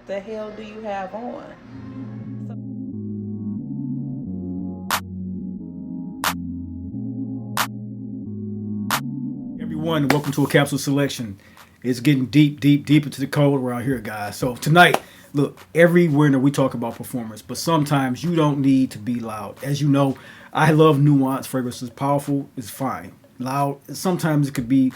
the hell do you have on? Everyone, welcome to a Capsule Selection. It's getting deep into the cold around here, guys. So tonight, look, every winter we talk about performance, but sometimes you don't need to be loud. As you know, I love nuance fragrances. Powerful is fine. Loud, sometimes it could be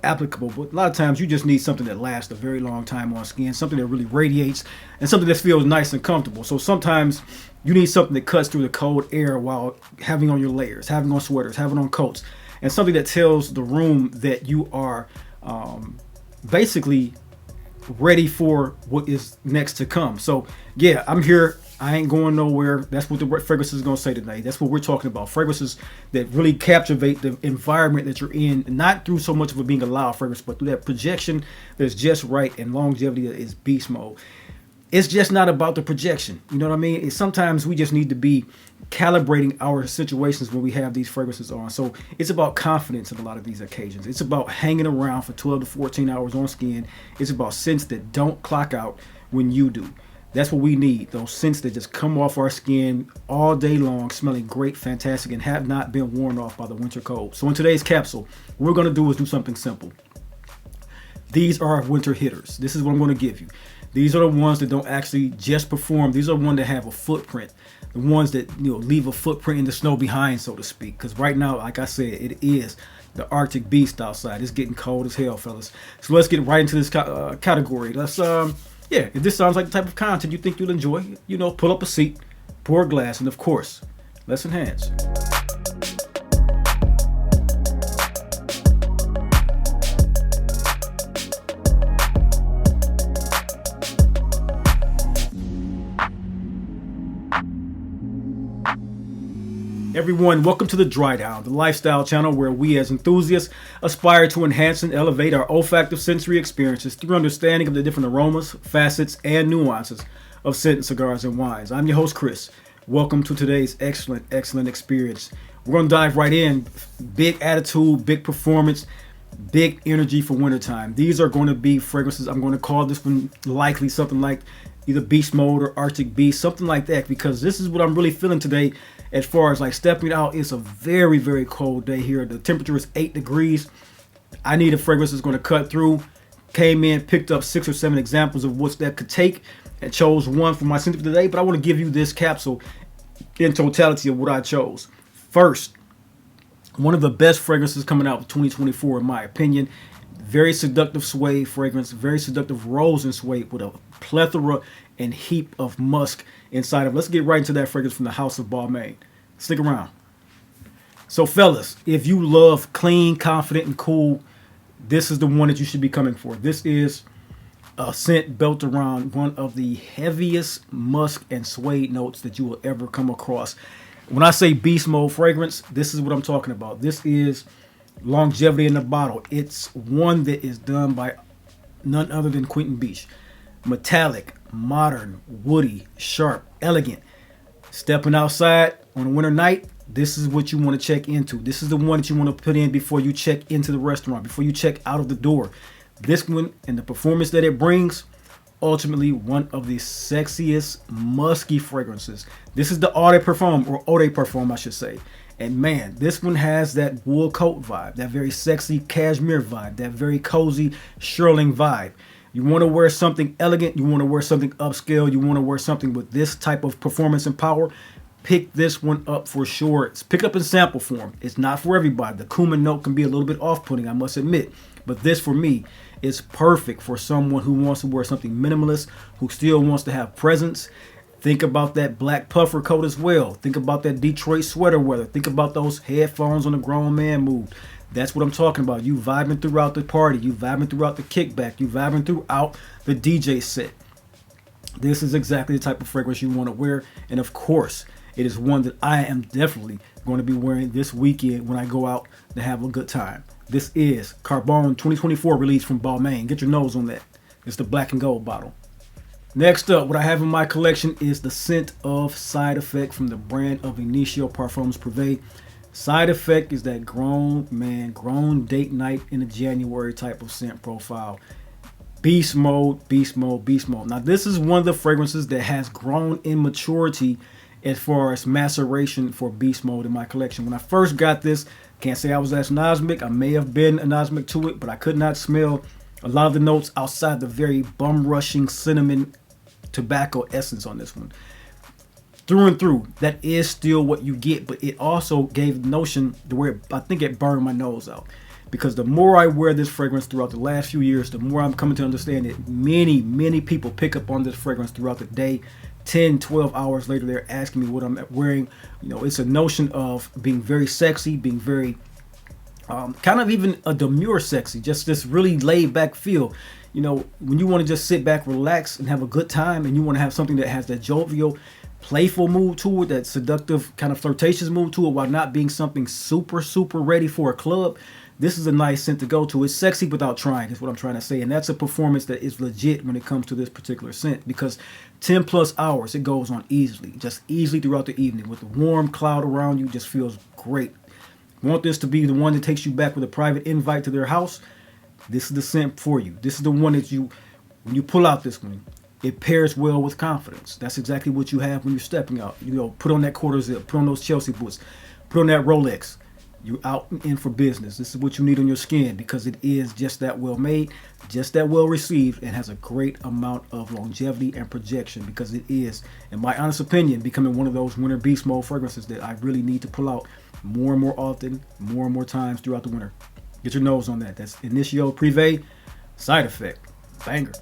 applicable, but a lot of times you just need something that lasts a very long time on skin, something that really radiates, and something that feels nice and comfortable. So sometimes you need something that cuts through the cold air while having on your layers, having on sweaters, having on coats, and something that tells the room that you are basically ready for what is next to come. So yeah, I'm here. I ain't going nowhere. That's what the fragrance is going to say today. That's what we're talking about. Fragrances that really captivate the environment that you're in, not through so much of it being a loud fragrance, but through that projection that's just right and longevity that is beast mode. It's just not about the projection. You know what I mean? Sometimes we just need to be calibrating our situations when we have these fragrances on. So it's about confidence in a lot of these occasions. It's about hanging around for 12 to 14 hours on skin. It's about scents that don't clock out when you do. That's what we need. Those scents that just come off our skin all day long, smelling great, fantastic, and have not been worn off by the winter cold. So in today's capsule, what we're going to do is do something simple. These are our winter hitters. This is what I'm going to give you. These are the ones that don't actually just perform. These are the ones that have a footprint. The ones that leave a footprint in the snow behind, so to speak. Because right now, like I said, it is the Arctic beast outside. It's getting cold as hell, fellas. So let's get right into this category. Let's if this sounds like the type of content you think you'll enjoy, pull up a seat, pour a glass, and of course, let's enhance. Everyone, welcome to the Dry Down, the lifestyle channel where we as enthusiasts aspire to enhance and elevate our olfactive sensory experiences through understanding of the different aromas, facets, and nuances of scent, cigars, and wines. I'm your host, Chris. Welcome to today's excellent experience. We're going to dive right in. Big attitude, big performance, big energy for wintertime. These are going to be fragrances. I'm going to call this one likely something like either Beast Mode or Arctic Beast, something like that, because this is what I'm really feeling today. As far as like stepping out, it's a very, very cold day here. The temperature is 8 degrees. I need a fragrance that's going to cut through. Came in, picked up 6 or 7 examples of what that could take, and chose one for my scent of the day. But I want to give you this capsule in totality of what I chose. First, one of the best fragrances coming out of 2024, in my opinion. Very seductive suede fragrance, very seductive rose and suede with a plethora and heap of musk inside of. Let's get right into that fragrance from the house of Balmain. Stick around. So fellas, if you love clean, confident, and cool, this is the one that you should be coming for. This is a scent built around one of the heaviest musk and suede notes that you will ever come across. When I say beast mode fragrance, this is what I'm talking about. This is longevity in the bottle. It's one that is done by none other than Quentin Beach. Metallic, modern, woody, sharp, elegant. Stepping outside on a winter night, this is what you want to check into. This is the one that you want to put in before you check into the restaurant, before you check out of the door. This one and the performance that it brings, ultimately one of the sexiest musky fragrances. This is the Eau de Parfum, or Eau de Parfum, I should say. And man, this one has that wool coat vibe, that very sexy cashmere vibe, that very cozy shearling vibe. You want to wear something elegant, you want to wear something upscale, you want to wear something with this type of performance and power, pick this one up for sure. Pick it up in sample form. It's not for everybody. The cumin note can be a little bit off-putting, I must admit. But this, for me, is perfect for someone who wants to wear something minimalist, who still wants to have presence. Think about that black puffer coat as well. Think about that Detroit sweater weather. Think about those headphones on the grown man mood. That's what I'm talking about. You vibing throughout the party. You vibing throughout the kickback. You vibing throughout the DJ set. This is exactly the type of fragrance you want to wear. And of course, it is one that I am definitely going to be wearing this weekend when I go out to have a good time. This is Carbone 2024 release from Balmain. Get your nose on that. It's the black and gold bottle. Next up, what I have in my collection is the scent of Side Effect from the brand of Initio Parfums Privé. Side Effect is that grown date night in the January type of scent profile. Beast mode, beast mode, beast mode. Now, this is one of the fragrances that has grown in maturity as far as maceration for beast mode in my collection. When I first got this, can't say I was anosmic. I may have been anosmic to it, but I could not smell a lot of the notes outside the very bum-rushing cinnamon tobacco essence on this one. Through and through, that is still what you get, but it also gave the notion to where I think it burned my nose out. Because the more I wear this fragrance throughout the last few years, the more I'm coming to understand that many people pick up on this fragrance throughout the day. 10, 12 hours later, they're asking me what I'm wearing. You know, it's a notion of being very sexy, being very kind of even a demure sexy, just this really laid back feel. You know, when you want to just sit back, relax, and have a good time, and you want to have something that has that jovial, playful mood to it, that seductive, kind of flirtatious mood to it, while not being something super ready for a club, this is a nice scent to go to. It's sexy without trying, is what I'm trying to say. And that's a performance that is legit when it comes to this particular scent, because 10 plus hours, it goes on easily, just easily throughout the evening with the warm cloud around you. Just feels great. Want this to be the one that takes you back with a private invite to their house? This is the scent for you. This is the one that when you pull out this one, it pairs well with confidence. That's exactly what you have when you're stepping out. You know, put on that quarter zip, put on those Chelsea boots, put on that Rolex. You're out and in for business. This is what you need on your skin, because it is just that well made, just that well received, and has a great amount of longevity and projection, because it is, in my honest opinion, becoming one of those winter beast mode fragrances that I really need to pull out more and more often, more and more times throughout the winter. Get your nose on that. That's Initio Side Effect. Banger.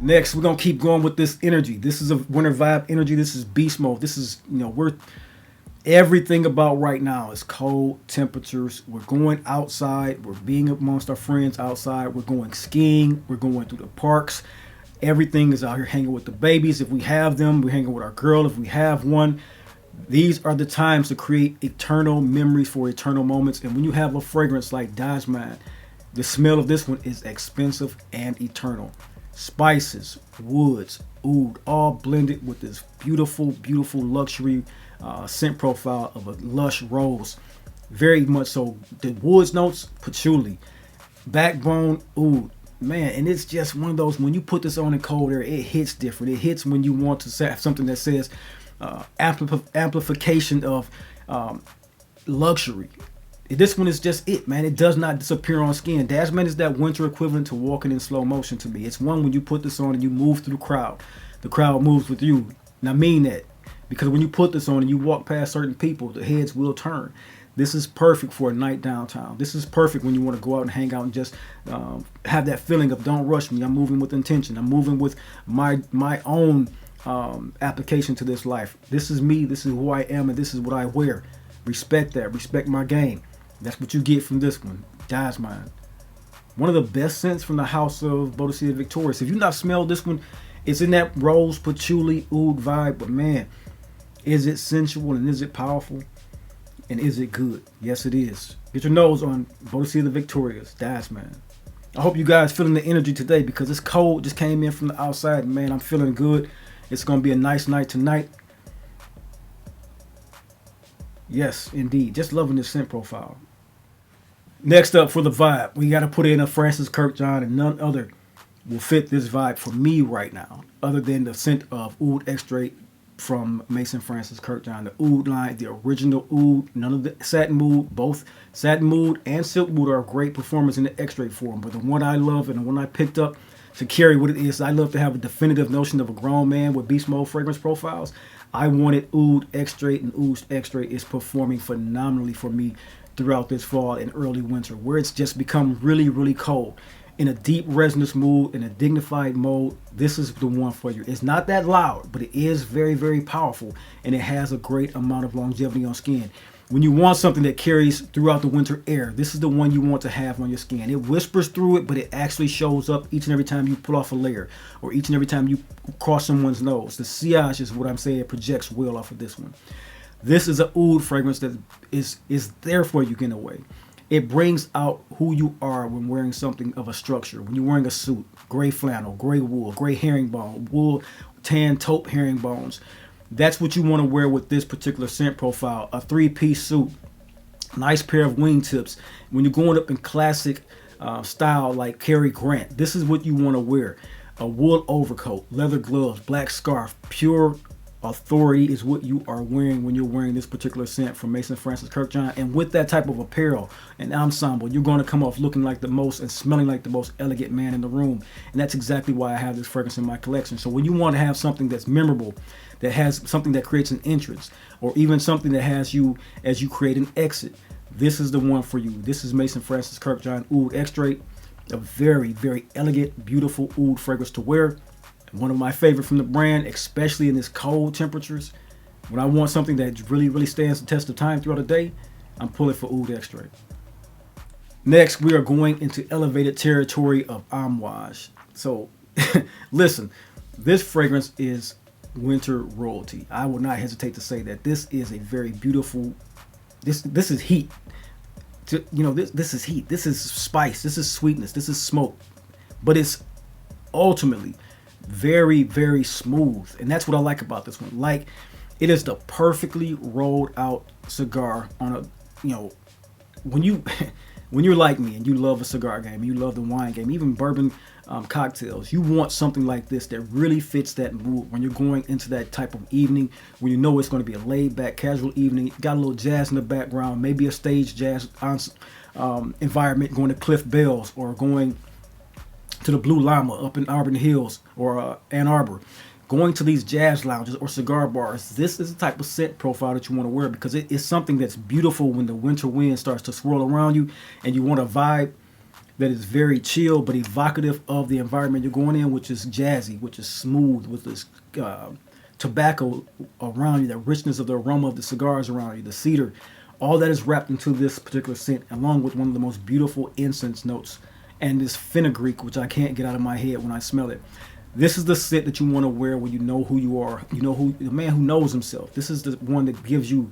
Next, we're going to keep going with this energy. This is a winter vibe energy. This is beast mode. This is, you know, we're everything about right now is cold temperatures. We're going outside. We're being amongst our friends outside. We're going skiing. We're going through the parks. Everything is out here hanging with the babies. If we have them, we're hanging with our girl. If we have one, these are the times to create eternal memories for eternal moments. And when you have a fragrance like Dasman, the smell of this one is expensive and eternal. Spices, woods, oud, all blended with this beautiful luxury scent profile of a lush rose. Very much so. The woods notes, patchouli, backbone, oud. Man, and it's just one of those, when you put this on in cold air, it hits different. It hits when you want to have something that says amplification of luxury. This one is just it, man. It does not disappear on skin. Dasman is that winter equivalent to walking in slow motion to me. It's one when you put this on and you move through the crowd moves with you. And I mean that, because when you put this on and you walk past certain people, the heads will turn. This is perfect for a night downtown. This is perfect when you want to go out and hang out and just have that feeling of don't rush me. I'm moving with intention. I'm moving with my own application to this life. This is me. This is who I am, and this is what I wear. Respect that. Respect my game. That's what you get from this one, Dasman. One of the best scents from the house of Boadicea Victorious. If you've not smelled this one, it's in that rose, patchouli, oud vibe. But man, is it sensual and is it powerful? And is it good? Yes, it is. Get your nose on Boadicea Victorious, Dasman. I hope you guys feeling the energy today, because it's cold. Just came in from the outside. Man, I'm feeling good. It's going to be a nice night tonight. Yes, indeed. Just loving this scent profile. Next up for the vibe, we got to put in a Francis Kirkjohn, and none other will fit this vibe for me right now, other than the scent of Oud Extrait from Mason Francis Kirkjohn. The oud line, the original oud, none of the satin mood. Both satin mood and silk mood are great performers in the extrait form, but the one I love and the one I picked up to carry what it is, I love to have a definitive notion of a grown man with beast mode fragrance profiles. I wanted Oud Extrait, and Oud Extrait is performing phenomenally for me throughout this fall and early winter, where it's just become really cold. In a deep resinous mood, in a dignified mode, this is the one for you. It's not that loud, but it is very powerful, and it has a great amount of longevity on skin. When you want something that carries throughout the winter air, this is the one you want to have on your skin. It whispers through it, but it actually shows up each and every time you pull off a layer, or each and every time you cross someone's nose. The sillage is what I'm saying, it projects well off of this one. This is an oud fragrance that is there for you in a way. It brings out who you are when wearing something of a structure. When you're wearing a suit, gray flannel, gray wool, gray herringbone, wool, tan taupe herringbones. That's what you want to wear with this particular scent profile. A three-piece suit Nice pair of wingtips. When you're going up in classic style like Cary Grant, this is what you want to wear. A wool overcoat, leather gloves, black scarf, pure authority is what you are wearing when you're wearing this particular scent from Mason Francis Kirkjohn. And with that type of apparel and ensemble, you're going to come off looking like the most and smelling like the most elegant man in the room. And that's exactly why I have this fragrance in my collection. So when you want to have something that's memorable, that has something that creates an entrance, or even something that has you as you create an exit, this is the one for you. This is Mason Francis Kirkjohn Oud Extrait, a very, very elegant, beautiful oud fragrance to wear. One of my favorite from the brand, especially in this cold temperatures. When I want something that really, really stands the test of time throughout the day, I'm pulling for Oud Extrait. Next, we are going into elevated territory of amouage. So, listen, this fragrance is winter royalty. I will not hesitate to say that this is a very beautiful. This is heat. This is heat. This is spice. This is sweetness. This is smoke. But it's ultimately very, very smooth, and that's what I like about this one. Like, it is the perfectly rolled out cigar on a, when you're like me and you love a cigar game, you love the wine game, even bourbon cocktails, you want something like this that really fits that mood when you're going into that type of evening where you know it's going to be a laid back, casual evening, got a little jazz in the background, maybe a stage jazz environment, going to Cliff Bells or going to the Blue Llama up in Auburn Hills or Ann Arbor, going to these jazz lounges or cigar bars. This is the type of scent profile that you want to wear, because it is something that's beautiful when the winter wind starts to swirl around you and you want a vibe that is very chill but evocative of the environment you're going in, which is jazzy, which is smooth, with this tobacco around you, the richness of the aroma of the cigars around you, the cedar. All that is wrapped into this particular scent, along with one of the most beautiful incense notes and this fenugreek, which I can't get out of my head when I smell it. This is the scent that you want to wear when you know who you are. You know who the man who knows himself. This is the one that gives you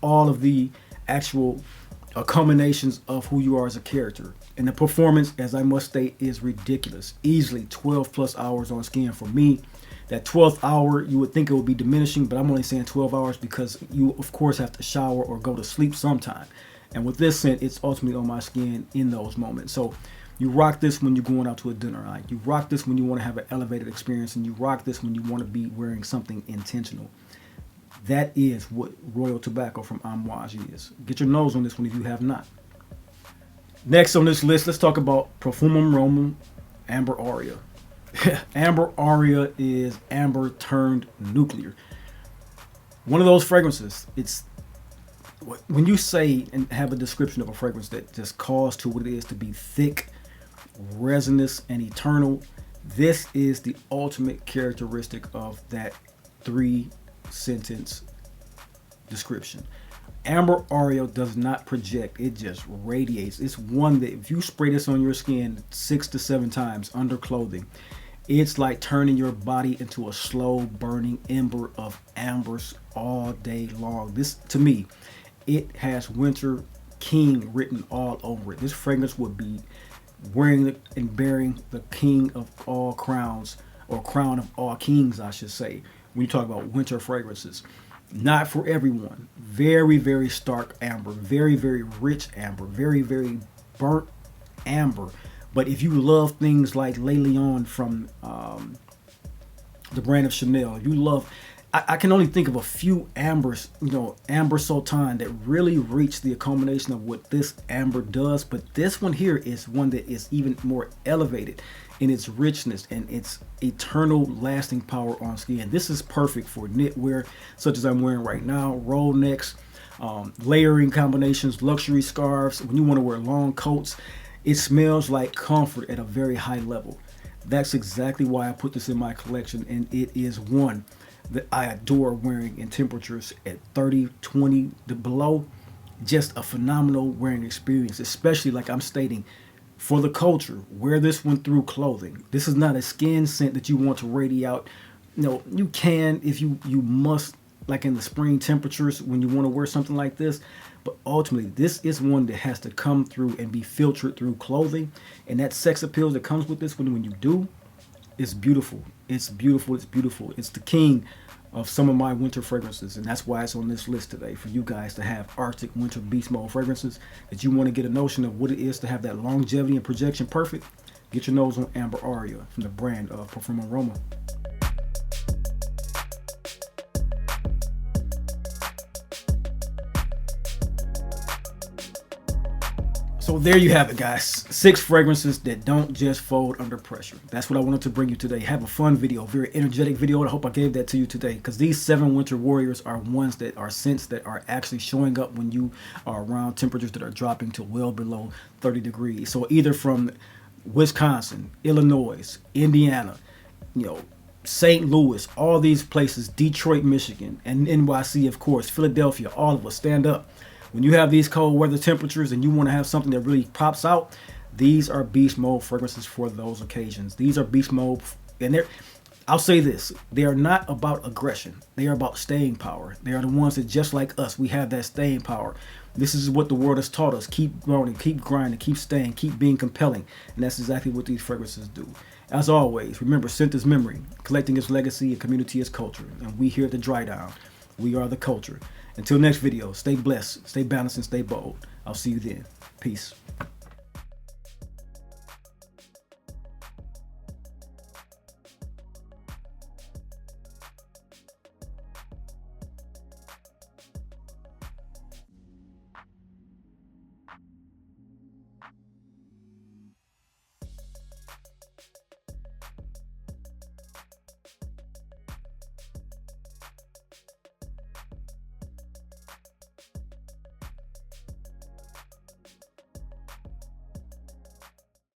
all of the actual culminations of who you are as a character. And the performance, as I must state, is ridiculous. Easily 12 plus hours on skin for me. That 12th hour, you would think it would be diminishing, but I'm only saying 12 hours because you, of course, have to shower or go to sleep sometime. And with this scent, it's ultimately on my skin in those moments. So you rock this when you're going out to a dinner night. You rock this when you want to have an elevated experience. And you rock this when you want to be wearing something intentional. That is what Royal Tobacco from Amouage is. Get your nose on this one if you have not. Next on this list, let's talk about Profumum Romum Ambra Aurea. Ambra Aurea is amber turned nuclear. One of those fragrances, it's when you say and have a description of a fragrance that just calls to what it is to be thick, resinous, and eternal, this is the ultimate characteristic of that 3-sentence description. Ambra Aurea does not project, it just radiates. It's one that if you spray this on your skin 6 to 7 times under clothing, it's like turning your body into a slow burning ember of ambers all day long. This, to me, it has Winter King written all over it. This fragrance would be wearing and bearing the king of all crowns, or crown of all kings, I should say, when you talk about winter fragrances. Not for everyone. Very, very stark amber. Very, very rich amber. Very, very burnt amber. But if you love things like Le Lion from the brand of Chanel, you love... I can only think of a few ambers, Amber Sultan, that really reach the culmination of what this amber does. But this one here is one that is even more elevated in its richness and its eternal lasting power on skin. This is perfect for knitwear, such as I'm wearing right now, roll necks, layering combinations, luxury scarves. When you want to wear long coats, it smells like comfort at a very high level. That's exactly why I put this in my collection, and it is one that I adore wearing in temperatures at 30, 20 to below. Just a phenomenal wearing experience, especially like I'm stating, for the culture. Wear this one through clothing. This is not a skin scent that you want to radiate out. You can if you must, like in the spring temperatures when you want to wear something like this. But ultimately, this is one that has to come through and be filtered through clothing. And that sex appeal that comes with this one when you do, it's beautiful. It's beautiful. It's beautiful. It's the king of some of my winter fragrances, and that's why it's on this list today, for you guys to have Arctic winter beast mode fragrances. That you want to get a notion of what it is to have that longevity and projection perfect, get your nose on Ambra Aurea from the brand of Parfum Aroma. So there you have it, guys. 6 fragrances that don't just fold under pressure. That's what I wanted to bring you today. Have a fun video, very energetic video. I hope I gave that to you today, because these 7 winter warriors are ones that are scents that are actually showing up when you are around temperatures that are dropping to well below 30 degrees. So either from Wisconsin, Illinois, Indiana, St. Louis, all these places, Detroit, Michigan, and NYC, of course, Philadelphia, all of us, stand up. When you have these cold weather temperatures and you want to have something that really pops out, these are beast mode fragrances for those occasions. These are beast mode, and I'll say this, they are not about aggression. They are about staying power. They are the ones that, just like us, we have that staying power. This is what the world has taught us. Keep growing, keep grinding, keep staying, keep being compelling. And that's exactly what these fragrances do. As always, remember, scent is memory, collecting is legacy, and community is culture. And we here at the Dry Down, we are the culture. Until next video, stay blessed, stay balanced, and stay bold. I'll see you then. Peace.